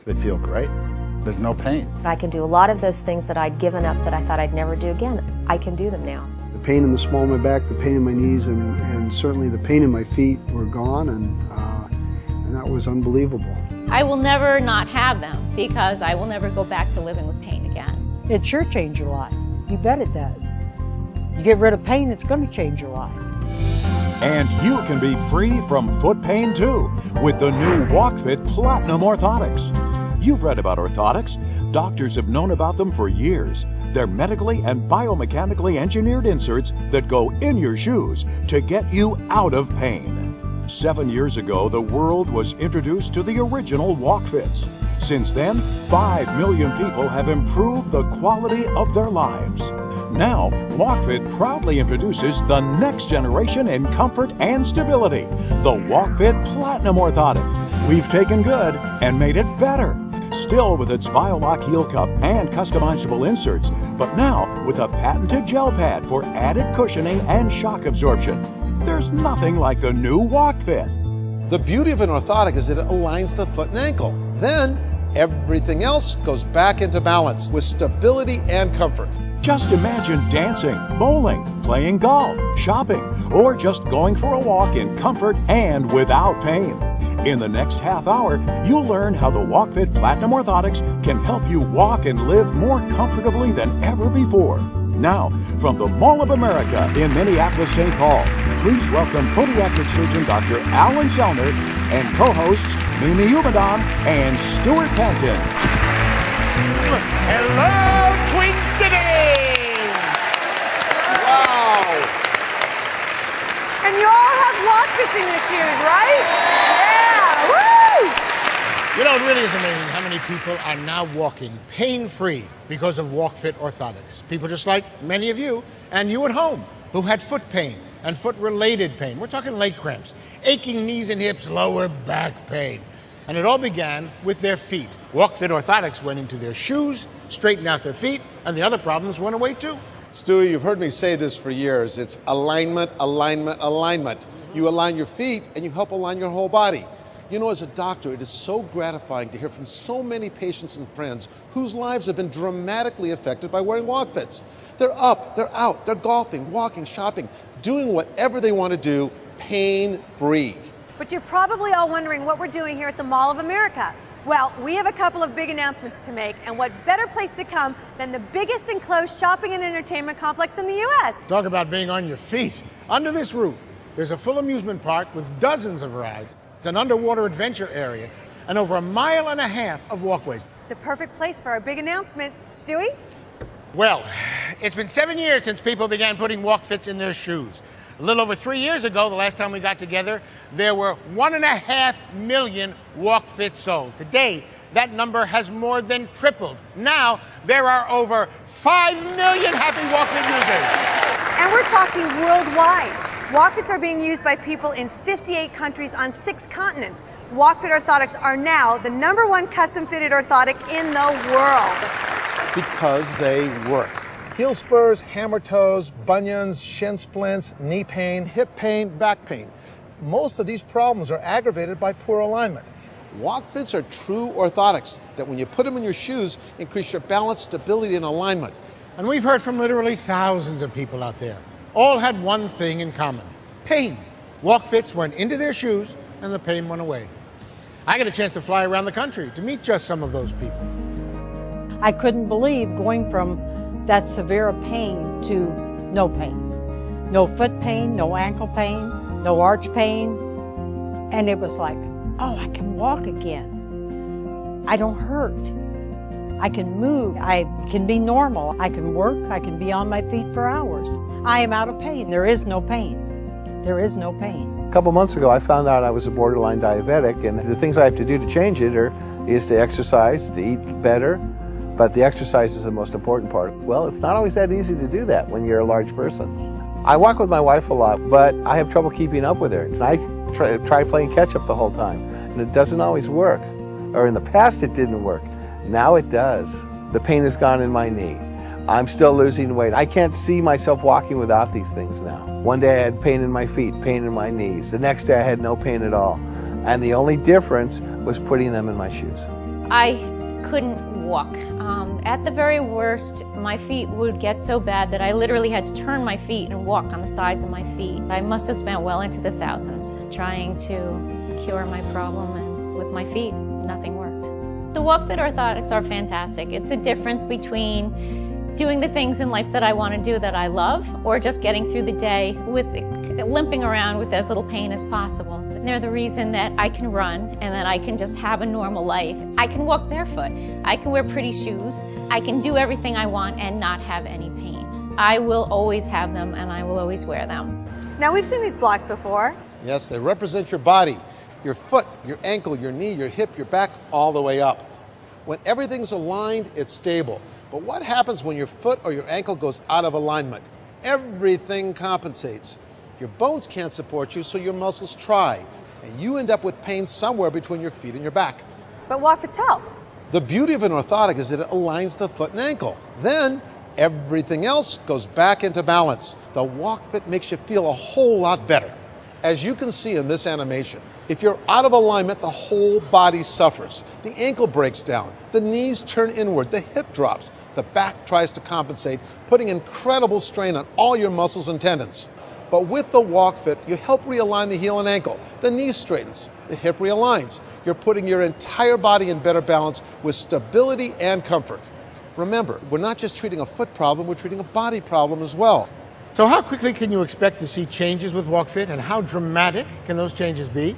They feel great. There's no pain. I can do a lot of those things that I'd given up that I thought I'd never do again. I can do them now. The pain in the small of my back, the pain in my knees, and certainly the pain in my feet were gone, and that was unbelievable. I will never not have them because I will never go back to living with pain again. It sure changed your life. You bet it does. You get rid of pain, it's going to change your life. And you can be free from foot pain too with the new Walkfit Platinum Orthotics. You've read about orthotics. Doctors have known about them for years. They're medically and biomechanically engineered inserts that go in your shoes to get you out of pain. 7 years ago, the world was introduced to the original Walkfits. Since then, 5 million people have improved the quality of their lives. Now, Walkfit proudly introduces the next generation in comfort and stability, the Walkfit Platinum Orthotic. We've taken good and made it better. Still with its BioLock heel cup and customizable inserts, but now with a patented gel pad for added cushioning and shock absorption. There's nothing like the new Walkfit. The beauty of an orthotic is that it aligns the foot and ankle. Then, everything else goes back into balance with stability and comfort. Just imagine dancing, bowling, playing golf, shopping, or just going for a walk in comfort and without pain. In the next half hour, you'll learn how the Walkfit Platinum Orthotics can help you walk and live more comfortably than ever before. Now, from the Mall of America in Minneapolis, St. Paul, please welcome podiatric surgeon Dr. Alan Selner and co-hosts Mimi Umadon and Stuart Pankin. Hello, Twin Cities! Wow! And you all have Walkfits in your shoes, right? Yeah! Woo! You know, it really is amazing how many people are now walking pain-free because of Walkfit orthotics. People just like many of you and you at home who had foot pain and foot-related pain. We're talking leg cramps, aching knees and hips, lower back pain. And it all began with their feet. Walkfit orthotics went into their shoes, straightened out their feet, and the other problems went away too. Stewie, you've heard me say this for years. It's alignment, alignment, alignment. You align your feet and you help align your whole body. You know, as a doctor, it is so gratifying to hear from so many patients and friends whose lives have been dramatically affected by wearing Walkfits. They're up, they're out, they're golfing, walking, shopping, doing whatever they want to do, pain-free. But you're probably all wondering what we're doing here at the Mall of America. Well, we have a couple of big announcements to make, and what better place to come than the biggest enclosed shopping and entertainment complex in the U.S. Talk about being on your feet. Under this roof, there's a full amusement park with dozens of rides. It's an underwater adventure area and over 1.5 miles of walkways. The perfect place for our big announcement. Stewie? Well, it's been 7 years since people began putting Walkfits in their shoes. A little over 3 years ago, the last time we got together, there were 1.5 million Walkfits sold. Today, that number has more than tripled. Now, there are over 5 million happy Walkfit users. And we're talking worldwide. Walkfits are being used by people in 58 countries on 6 continents. Walkfit orthotics are now the #1 custom-fitted orthotic in the world. Because they work. Heel spurs, hammer toes, bunions, shin splints, knee pain, hip pain, back pain. Most of these problems are aggravated by poor alignment. Walkfits are true orthotics that when you put them in your shoes, increase your balance, stability, and alignment. And we've heard from literally thousands of people out there. All had one thing in common: pain. Walkfits went into their shoes and the pain went away. I got a chance to fly around the country to meet just some of those people. I couldn't believe going from that severe pain to no pain. No foot pain, no ankle pain, no arch pain. And it was like, oh, I can walk again. I don't hurt. I can move. I can be normal. I can work. I can be on my feet for hours. I am out of pain. There is no pain. There is no pain. A couple months ago, I found out I was a borderline diabetic, and the things I have to do to change it is to exercise, to eat better, but the exercise is the most important part. Well, it's not always that easy to do that when you're a large person. I walk with my wife a lot, but I have trouble keeping up with her. And I try playing catch up the whole time, and it doesn't always work. Or in the past, it didn't work. Now it does. The pain is gone in my knee. I'm still losing weight. I can't see myself walking without these things now. One day I had pain in my feet, pain in my knees. The next day I had no pain at all. And the only difference was putting them in my shoes. I couldn't walk. At the very worst, my feet would get so bad that I literally had to turn my feet and walk on the sides of my feet. I must have spent well into the thousands trying to cure my problem, and with my feet, nothing worked. The Walkfit orthotics are fantastic. It's the difference between doing the things in life that I want to do that I love, or just getting through the day with limping around with as little pain as possible. And they're the reason that I can run and that I can just have a normal life. I can walk barefoot. I can wear pretty shoes. I can do everything I want and not have any pain. I will always have them and I will always wear them. Now, we've seen these blocks before. Yes, they represent your body, your foot, your ankle, your knee, your hip, your back, all the way up. When everything's aligned, it's stable. But what happens when your foot or your ankle goes out of alignment? Everything compensates. Your bones can't support you, so your muscles try, and you end up with pain somewhere between your feet and your back. But Walkfit's help. The beauty of an orthotic is that it aligns the foot and ankle. Then everything else goes back into balance. The Walkfit makes you feel a whole lot better. As you can see in this animation, if you're out of alignment, the whole body suffers. The ankle breaks down, the knees turn inward, the hip drops, the back tries to compensate, putting incredible strain on all your muscles and tendons. But with the Walkfit, you help realign the heel and ankle. The knee straightens, the hip realigns. You're putting your entire body in better balance with stability and comfort. Remember, we're not just treating a foot problem, we're treating a body problem as well. So how quickly can you expect to see changes with Walkfit, and how dramatic can those changes be?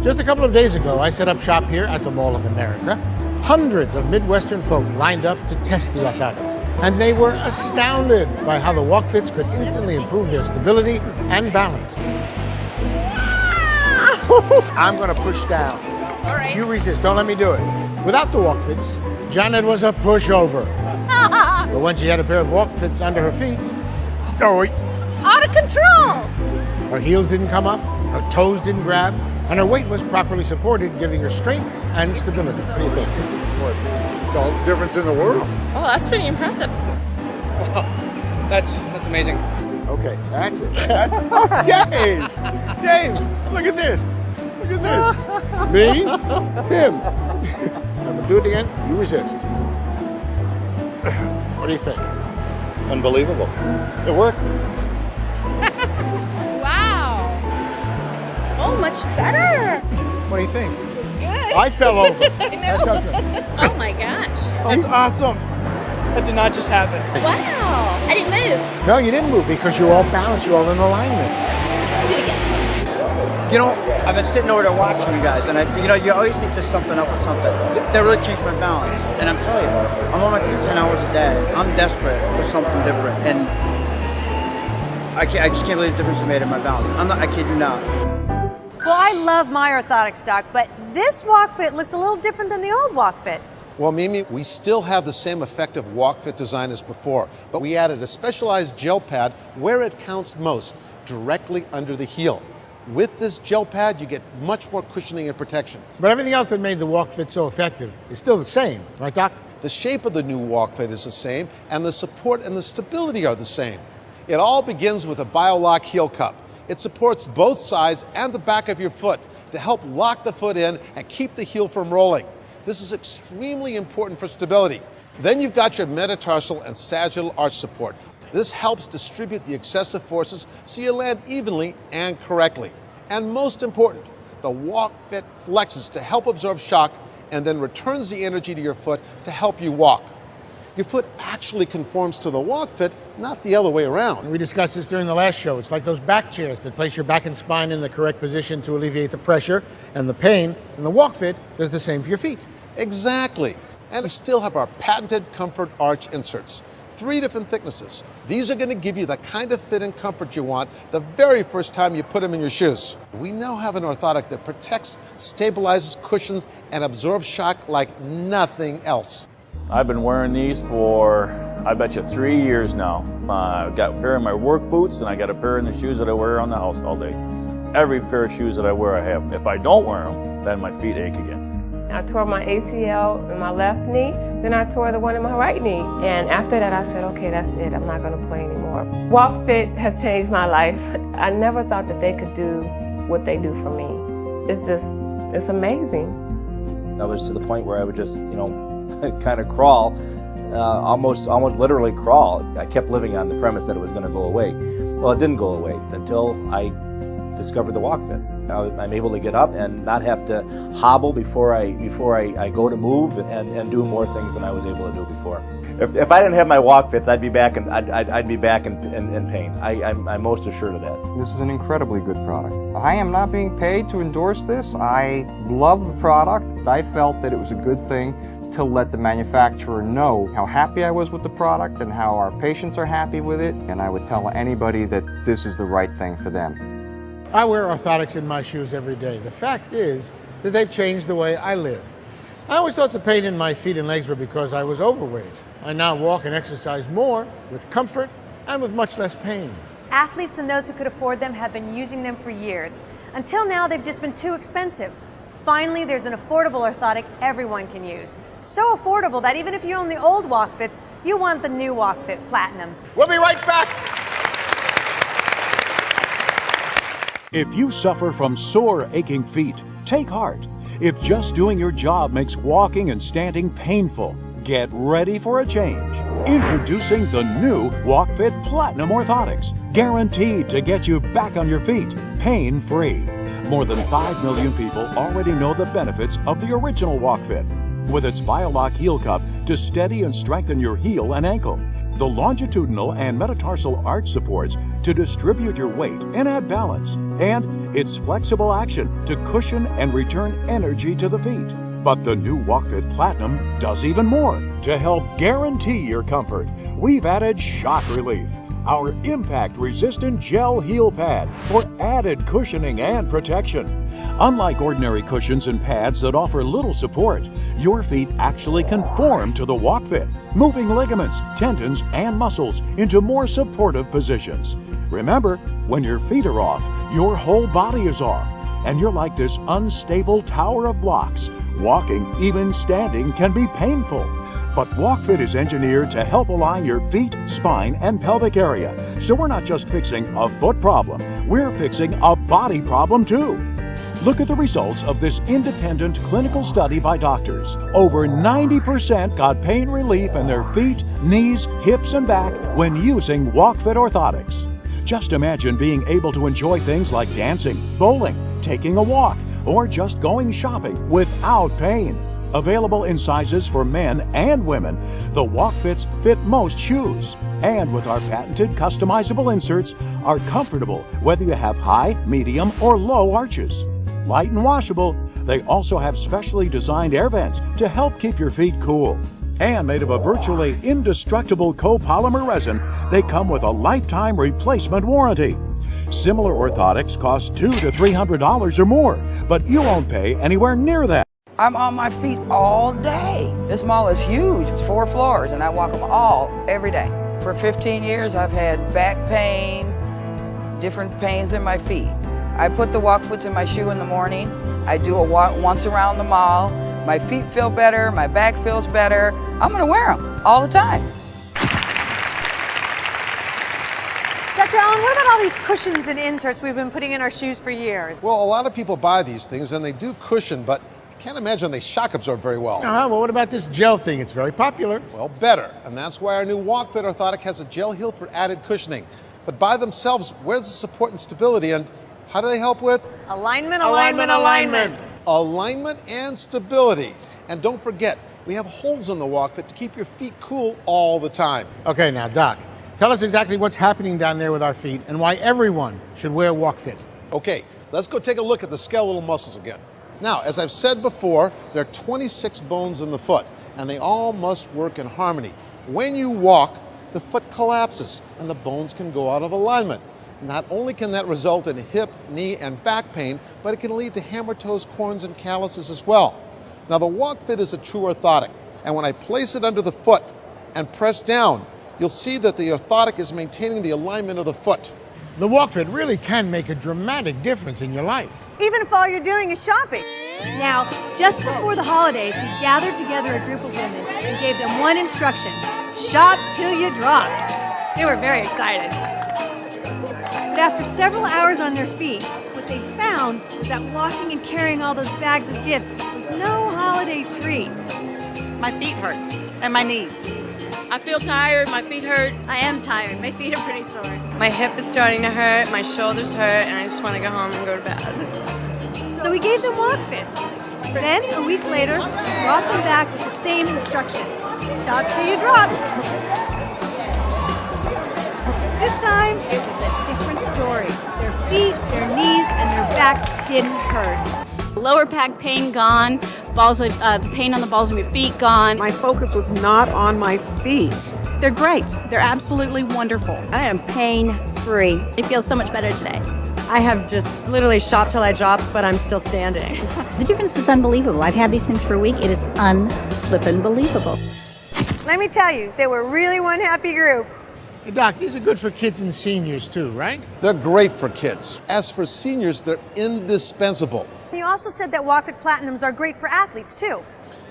Just a couple of days ago, I set up shop here at the Mall of America. Hundreds of Midwestern folk lined up to test the orthotics, and they were astounded by how the Walkfits could instantly improve their stability and balance. I'm going to push down. All right. You resist. Don't let me do it. Without the Walkfits, Janet was a pushover. But when she had a pair of Walkfits under her feet, Out of control! her heels didn't come up, her toes didn't grab, and her weight was properly supported, giving her strength and stability. What do you think? It's all the difference in the world. Oh, that's pretty impressive. That's amazing. Okay, that's it. Oh, James! James, look at this. Look at this. Me? Him. I'm gonna do it again. You resist. What do you think? Unbelievable. It works. Wow. Oh, much better. What do you think? It's good. I fell over. I know. That's okay. Oh my gosh. That's awesome. That did not just happen. Wow. I didn't move. No, you didn't move because you're all balanced, you're all in alignment. Do it again. You know, I've been sitting over there watching you guys, and you always think there's something up with something. That really changed my balance. And I'm telling you, I'm on my feet 10 hours a day. I'm desperate for something different, and I just can't believe the difference it made in my balance. I kid you not. Well, I love my orthotic stock, but this Walkfit looks a little different than the old Walkfit. Well, Mimi, we still have the same effective Walkfit design as before, but we added a specialized gel pad where it counts most, directly under the heel. With this gel pad, you get much more cushioning and protection. But everything else that made the Walkfit so effective is still the same, right, Doc? The shape of the new Walkfit is the same, and the support and the stability are the same. It all begins with a BioLock heel cup. It supports both sides and the back of your foot to help lock the foot in and keep the heel from rolling. This is extremely important for stability. Then you've got your metatarsal and sagittal arch support. This helps distribute the excessive forces so you land evenly and correctly. And most important, the Walkfit flexes to help absorb shock and then returns the energy to your foot to help you walk. Your foot actually conforms to the Walkfit, not the other way around. We discussed this during the last show. It's like those back chairs that place your back and spine in the correct position to alleviate the pressure and the pain. And the Walkfit does the same for your feet. Exactly. And we still have our patented Comfort Arch inserts. 3 different thicknesses. These are going to give you the kind of fit and comfort you want the very first time you put them in your shoes. We now have an orthotic that protects, stabilizes, cushions, and absorbs shock like nothing else. I've been wearing these for, I bet you, 3 years now. I've got a pair of my work boots, and I got a pair of the shoes that I wear around the house all day. Every pair of shoes that I wear, I have. If I don't wear them, then my feet ache again. I tore my ACL in my left knee, then I tore the one in my right knee. And after that, I said, okay, that's it. I'm not going to play anymore. Walkfit has changed my life. I never thought that they could do what they do for me. It's amazing. I was to the point where I would just, kind of crawl, almost literally crawl. I kept living on the premise that it was going to go away. Well, it didn't go away until I discovered the Walkfit. I'm able to get up and not have to hobble before I go to move and do more things than I was able to do before. If I didn't have my Walkfits, I'd be back in pain. I'm most assured of that. This is an incredibly good product. I am not being paid to endorse this. I love the product. I felt that it was a good thing to let the manufacturer know how happy I was with the product and how our patients are happy with it. And I would tell anybody that this is the right thing for them. I wear orthotics in my shoes every day. The fact is that they've changed the way I live. I always thought the pain in my feet and legs were because I was overweight. I now walk and exercise more with comfort and with much less pain. Athletes and those who could afford them have been using them for years. Until now, they've just been too expensive. Finally, there's an affordable orthotic everyone can use. So affordable that even if you own the old Walkfits, you want the new Walkfit Platinums. We'll be right back. If you suffer from sore, aching feet, take heart. If just doing your job makes walking and standing painful, get ready for a change. Introducing the new Walkfit Platinum Orthotics, guaranteed to get you back on your feet, pain-free. More than 5 million people already know the benefits of the original Walkfit. With its BioLock heel cup to steady and strengthen your heel and ankle, the longitudinal and metatarsal arch supports to distribute your weight and add balance, and its flexible action to cushion and return energy to the feet. But the new Walkfit Platinum does even more. To help guarantee your comfort, we've added shock relief, our impact-resistant gel heel pad for added cushioning and protection. Unlike ordinary cushions and pads that offer little support, your feet actually conform to the Walkfit, moving ligaments, tendons, and muscles into more supportive positions. Remember, when your feet are off, your whole body is off, and you're like this unstable tower of blocks. Walking, even standing, can be painful. But Walkfit is engineered to help align your feet, spine, and pelvic area. So we're not just fixing a foot problem, we're fixing a body problem too. Look at the results of this independent clinical study by doctors. Over 90% got pain relief in their feet, knees, hips, and back when using Walkfit orthotics. Just imagine being able to enjoy things like dancing, bowling, taking a walk, or just going shopping without pain. Available in sizes for men and women, the Walkfits fit most shoes. And with our patented customizable inserts, are comfortable whether you have high, medium, or low arches. Light and washable, they also have specially designed air vents to help keep your feet cool. And made of a virtually indestructible copolymer resin, they come with a lifetime replacement warranty. Similar orthotics cost $200 to $300 or more, but you won't pay anywhere near that. I'm on my feet all day. This mall is huge. It's 4 floors, and I walk them all every day. For 15 years, I've had back pain, different pains in my feet. I put the Walkfits in my shoe in the morning. I do a walk once around the mall. My feet feel better. My back feels better. I'm going to wear them all the time. Dr. Allen, what about all these cushions and inserts we've been putting in our shoes for years? Well, a lot of people buy these things and they do cushion, but I can't imagine they shock absorb very well. Well, what about this gel thing? It's very popular. Well, better. And that's why our new Walkfit orthotic has a gel heel for added cushioning. But by themselves, where's the support and stability? And how do they help with? Alignment, alignment, alignment. Alignment and stability. And don't forget, we have holes in the Walkfit to keep your feet cool all the time. Okay, now, Doc, tell us exactly what's happening down there with our feet and why everyone should wear Walkfit. Okay, let's go take a look at the skeletal muscles again. Now, as I've said before, there are 26 bones in the foot, and they all must work in harmony. When you walk, the foot collapses, and the bones can go out of alignment. Not only can that result in hip, knee, and back pain, but it can lead to hammer toes, corns, and calluses as well. Now, the Walkfit is a true orthotic, and when I place it under the foot and press down, you'll see that the orthotic is maintaining the alignment of the foot. The Walkfit really can make a dramatic difference in your life. Even if all you're doing is shopping. Now, just before the holidays, we gathered together a group of women and gave them one instruction: shop till you drop. They were very excited. But after several hours on their feet, what they found was that walking and carrying all those bags of gifts was no holiday treat. My feet hurt, and my knees. I feel tired, my feet hurt. I am tired. My feet are pretty sore. My hip is starting to hurt, my shoulders hurt, and I just want to go home and go to bed. So we gave them Walkfits. Then, a week later, we brought them back with the same instruction. Shop till you drop. This time, it was a different story. Their feet, their knees, and their backs didn't hurt. Lower back pain gone, the pain on the balls of my feet gone. My focus was not on my feet. They're great. They're absolutely wonderful. I am pain-free. It feels so much better today. I have just literally shot till I drop, but I'm still standing. The difference is unbelievable. I've had these things for a week. It is unflippin' believable. Let me tell you, they were really one happy group. Hey, Doc, these are good for kids and seniors too, right? They're great for kids. As for seniors, they're indispensable. You also said that Walkfit Platinums are great for athletes too.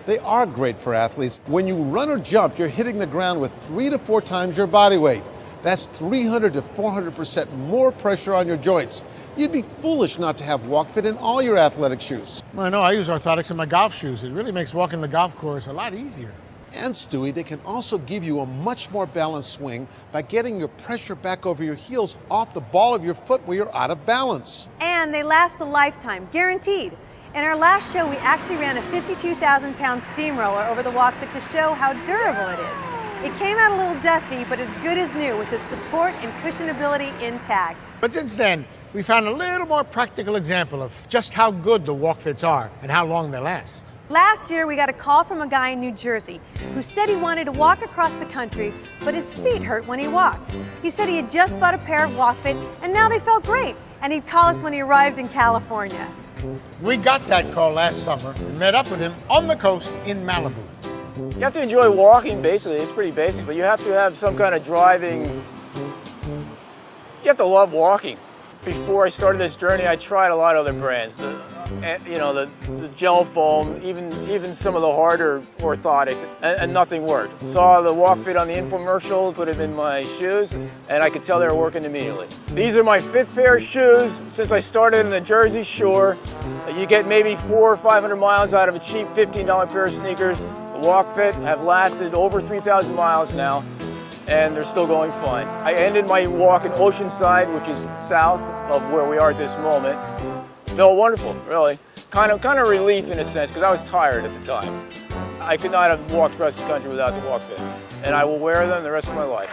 They are great for athletes. When you run or jump, you're hitting the ground with 3 to 4 times your body weight. That's 300 to 400% more pressure on your joints. You'd be foolish not to have Walkfit in all your athletic shoes. Well, I know, I use orthotics in my golf shoes. It really makes walking the golf course a lot easier. And Stewie, they can also give you a much more balanced swing by getting your pressure back over your heels off the ball of your foot where you're out of balance. And they last a lifetime, guaranteed. In our last show, we actually ran a 52,000-pound steamroller over the Walkfit to show how durable it is. It came out a little dusty, but as good as new with its support and cushionability intact. But since then, we found a little more practical example of just how good the Walkfits are and how long they last. Last year, we got a call from a guy in New Jersey who said he wanted to walk across the country, but his feet hurt when he walked. He said he had just bought a pair of Walkfit, and now they felt great, and he'd call us when he arrived in California. We got that call last summer and met up with him on the coast in Malibu. You have to enjoy walking, basically. It's pretty basic, but you have to have some kind of driving. You have to love walking. Before I started this journey, I tried a lot of other brands. The gel foam, even some of the harder orthotics, and nothing worked. Saw the Walkfit on the Infomercial, put it in my shoes, and I could tell they were working immediately. These are my 5th pair of shoes since I started in the Jersey Shore. You get maybe 400 or 500 miles out of a cheap $15 pair of sneakers. The Walkfit have lasted over 3,000 miles now, and they're still going fine. I ended my walk in Oceanside, which is south of where we are at this moment. Felt wonderful, really. Kind of relief in a sense, because I was tired at the time. I could not have walked across the country without the Walkfit, and I will wear them the rest of my life.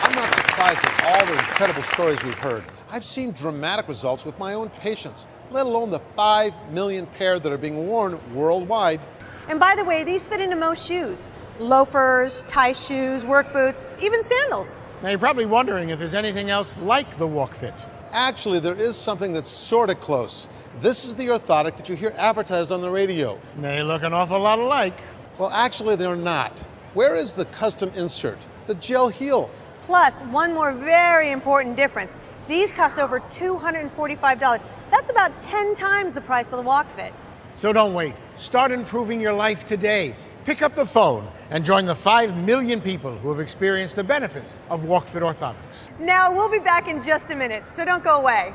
I'm not surprised at all the incredible stories we've heard. I've seen dramatic results with my own patients, let alone the 5 million pair that are being worn worldwide. And by the way, these fit into most shoes. Loafers, tie shoes, work boots, even sandals. Now you're probably wondering if there's anything else like the Walkfit. Actually, there is something that's sort of close. This is the orthotic that you hear advertised on the radio. They look an awful lot alike. Well, actually, they're not. Where is the custom insert, the gel heel? Plus, one more very important difference. These cost over $245. That's about 10 times the price of the Walkfit. So don't wait. Start improving your life today. Pick up the phone and join the 5 million people who have experienced the benefits of Walkfit orthotics. Now, we'll be back in just a minute, so don't go away.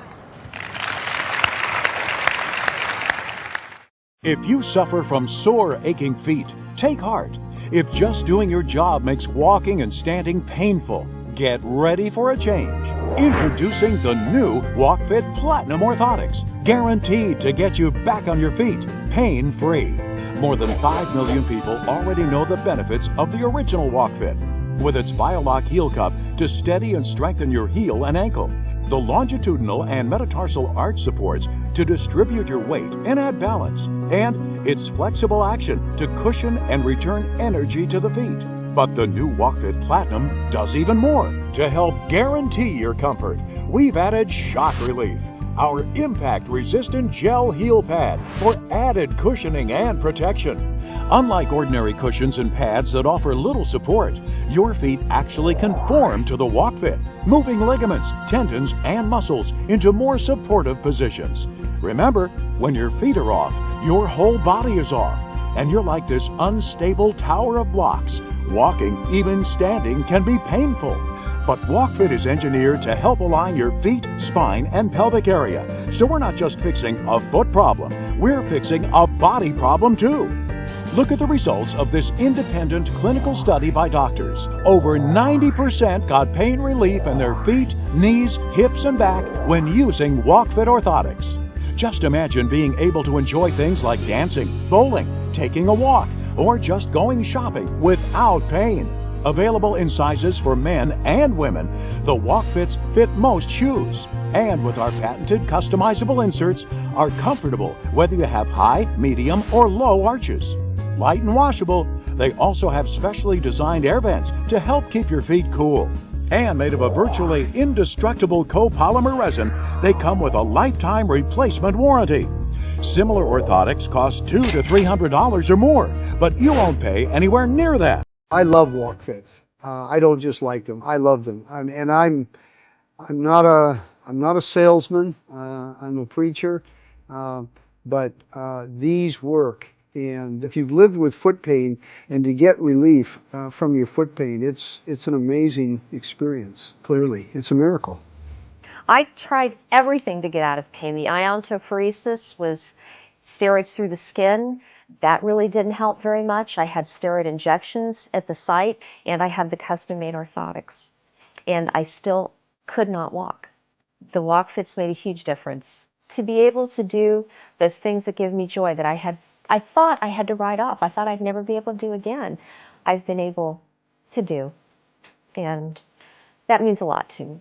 If you suffer from sore, aching feet, take heart. If just doing your job makes walking and standing painful, get ready for a change. Introducing the new Walkfit Platinum Orthotics, guaranteed to get you back on your feet, pain-free. More than 5 million people already know the benefits of the original Walkfit. With its BioLock heel cup to steady and strengthen your heel and ankle, the longitudinal and metatarsal arch supports to distribute your weight and add balance, and its flexible action to cushion and return energy to the feet. But the new Walkfit Platinum does even more. To help guarantee your comfort, we've added shock relief, our impact-resistant gel heel pad for added cushioning and protection. Unlike ordinary cushions and pads that offer little support, your feet actually conform to the Walkfit, moving ligaments, tendons, and muscles into more supportive positions. Remember, when your feet are off, your whole body is off, and you're like this unstable tower of blocks. Walking, even standing, can be painful. But Walkfit is engineered to help align your feet, spine, and pelvic area. So we're not just fixing a foot problem, we're fixing a body problem too. Look at the results of this independent clinical study by doctors. Over 90% got pain relief in their feet, knees, hips, and back when using Walkfit orthotics. Just imagine being able to enjoy things like dancing, bowling, taking a walk, or just going shopping without pain. Available in sizes for men and women, the Walkfits fit most shoes. And with our patented customizable inserts, are comfortable whether you have high, medium, or low arches. Light and washable, they also have specially designed air vents to help keep your feet cool. And made of a virtually indestructible copolymer resin, they come with a lifetime replacement warranty. Similar orthotics cost $200 to $300 or more, but you won't pay anywhere near that. I love Walkfits. I don't just like them; I love them. I'm not a salesman. I'm a preacher, but these work. And if you've lived with foot pain and to get relief from your foot pain, it's an amazing experience. Clearly, it's a miracle. I tried everything to get out of pain. The iontophoresis was steroids through the skin. That really didn't help very much. I had steroid injections at the site, and I had the custom-made orthotics. And I still could not walk. The Walkfits made a huge difference. To be able to do those things that give me joy that I thought I had to write off. I thought I'd never be able to do again. I've been able to do. And that means a lot to me.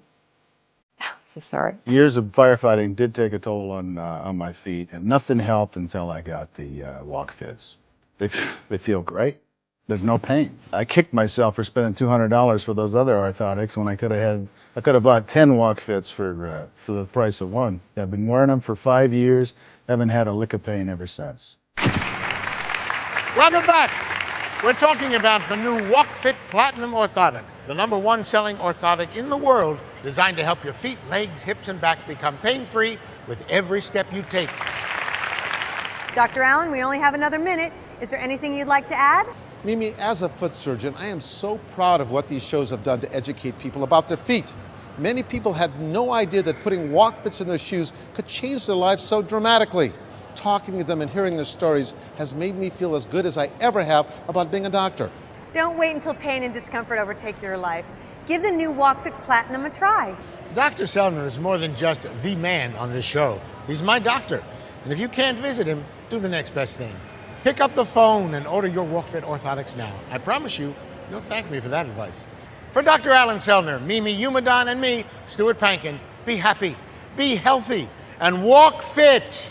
So sorry. Years of firefighting did take a toll on my feet, and nothing helped until I got the Walkfits. They feel great. There's no pain. I kicked myself for spending $200 for those other orthotics when I could have bought 10 Walkfits for the price of one. I've been wearing them for 5 years. Haven't had a lick of pain ever since. Welcome back. We're talking about the new Walkfit Platinum Orthotics, the #1 selling orthotic in the world, designed to help your feet, legs, hips, and back become pain-free with every step you take. Dr. Allen, we only have another minute. Is there anything you'd like to add? Mimi, as a foot surgeon, I am so proud of what these shows have done to educate people about their feet. Many people had no idea that putting Walkfits in their shoes could change their lives so dramatically. Talking to them and hearing their stories has made me feel as good as I ever have about being a doctor. Don't wait until pain and discomfort overtake your life. Give the new Walkfit Platinum a try. Dr. Sellner is more than just the man on this show. He's my doctor. And if you can't visit him, do the next best thing. Pick up the phone and order your Walkfit orthotics now. I promise you, you'll thank me for that advice. For Dr. Alan Sellner, Mimi Umadon, and me, Stuart Pankin, be happy, be healthy, and walk fit.